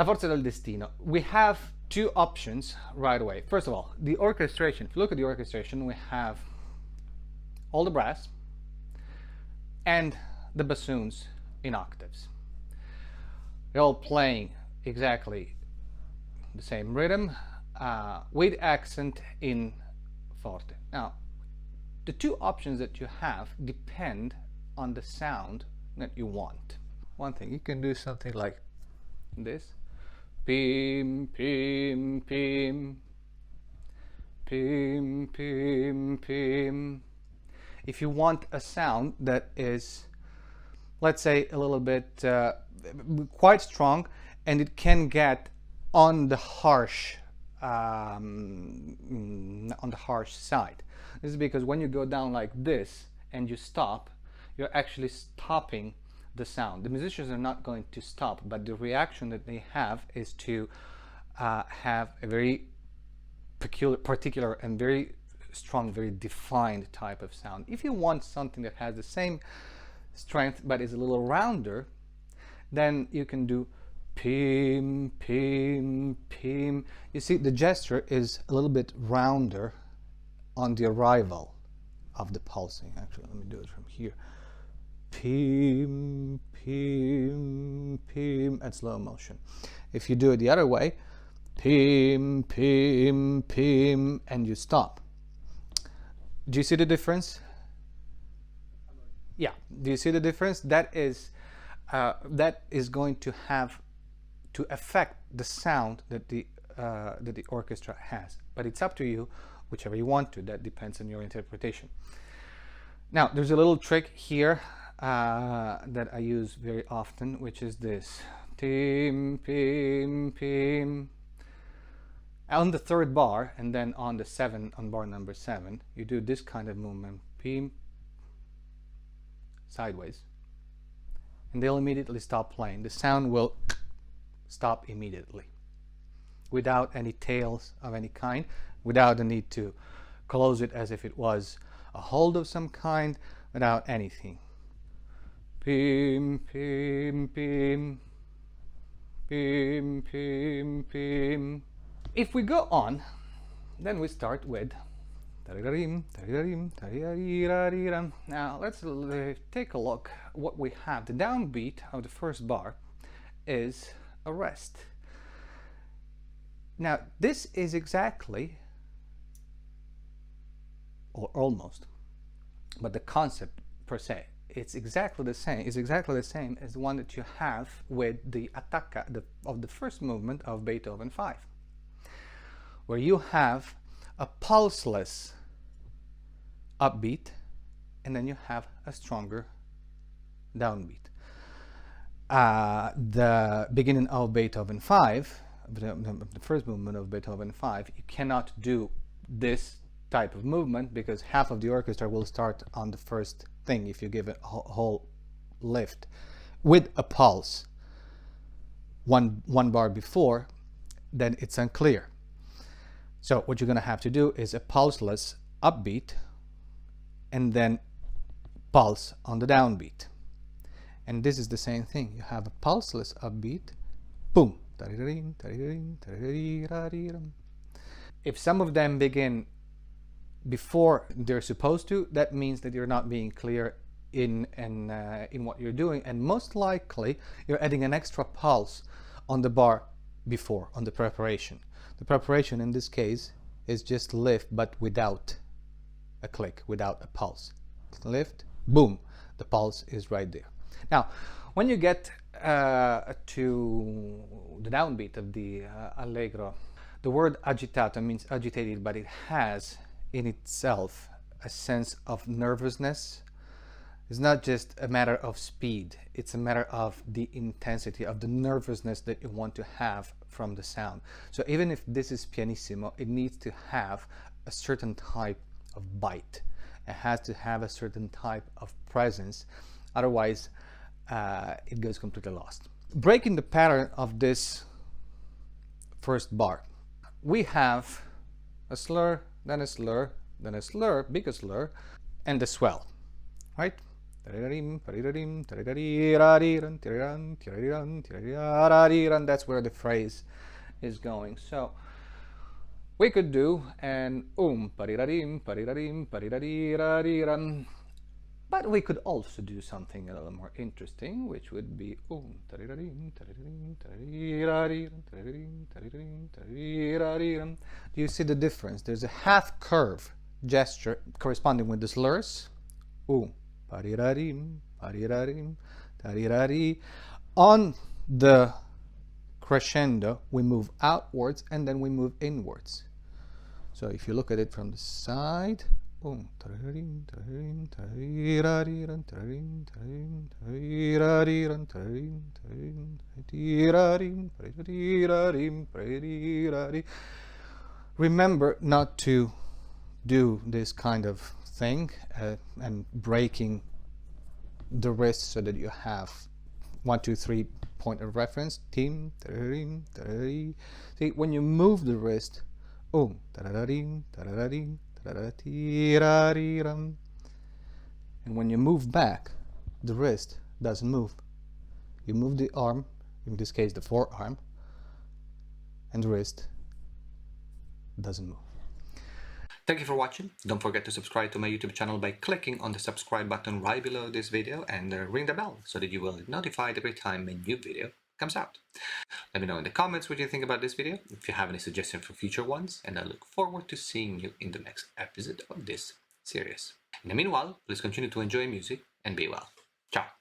La Forza del Destino. We have two options right away. First of all, the orchestration. If you look at the orchestration, we have all the brass and the bassoons in octaves. They're all playing exactly the same rhythm with accent in forte. Now, the two options that you have depend on the sound that you want. One thing, you can do something like this. Pim, pim, pim. Pim, pim, pim. If you want a sound that is, let's say, a little bit quite strong, and it can get on the harsh side. This is because when you go down like this and you stop, you're actually stopping the sound. The musicians are not going to stop, but the reaction that they have is to have a very particular and very strong, very defined type of sound. If you want something that has the same strength but is a little rounder, then you can do pim, pim, pim. You see, the gesture is a little bit rounder on the arrival of the pulsing. Actually, let me do it from here. Pim, pim, pim, at slow motion. If you do it the other way, pim, pim, pim, and you stop. Do you see the difference? Yeah, do you see the difference? That is going to have to affect the sound that the orchestra has. But it's up to you, whichever you want to. That depends on your interpretation. Now, there's a little trick here that I use very often, which is this. Tim, pim, pim. On the third bar, and then on the 7, on bar number 7, you do this kind of movement, pim, sideways, and they'll immediately stop playing. The sound will stop immediately, without any tails of any kind, without the need to close it as if it was a hold of some kind, without anything. Pim, pim, pim, pim, pim, pim. If we go on, then we start with now let's take a look what we have. The downbeat of the first bar is a rest. Now this is exactly, or almost, but the concept per se, it's exactly the same. It's exactly the same as the one that you have with the attacca of the first movement of Beethoven 5, where you have a pulseless upbeat and then you have a stronger downbeat. The beginning of Beethoven 5, the first movement of Beethoven 5, you cannot do this type of movement because half of the orchestra will start on the first thing if you give it a whole lift with a pulse one bar before, then it's unclear. So what you're going to have to do is a pulseless upbeat and then pulse on the downbeat. And this is the same thing. You have a pulseless upbeat, boom. If some of them begin before they're supposed to, that means that you're not being clear in what you're doing, and most likely you're adding an extra pulse on the bar before, on the preparation. The preparation in this case is just lift, but without a click, without a pulse. Lift, boom, the pulse is right there. Now, when you get to the downbeat of the Allegro, the word agitato means agitated, but it has in itself a sense of nervousness. It's not just a matter of speed, it's a matter of the intensity, of the nervousness that you want to have from the sound. So even if this is pianissimo, it needs to have a certain type of bite. It has to have a certain type of presence, otherwise it goes completely lost. Breaking the pattern of this first bar, we have a slur, then a slur, then a slur, bigger slur, and a swell, right? That's where the phrase is going. So we could do an but we could also do something a little more interesting, which would be do you see the difference? There's a half curve gesture corresponding with the slurs. On the crescendo, we move outwards and then we move inwards. So if you look at it from the side, remember not to do this kind of thing and breaking the wrist so that you have 1, 2, 3 point of reference. See, when you move the wrist, and when you move back, the wrist doesn't move. You move the arm, in this case the forearm, and the wrist doesn't move. Thank you for watching. Don't forget to subscribe to my YouTube channel by clicking on the subscribe button right below this video and ring the bell so that you will be notified every time a new video comes out. Let me know in the comments what you think about this video, if you have any suggestions for future ones, and I look forward to seeing you in the next episode of this series. In the meanwhile, please continue to enjoy music and be well. Ciao!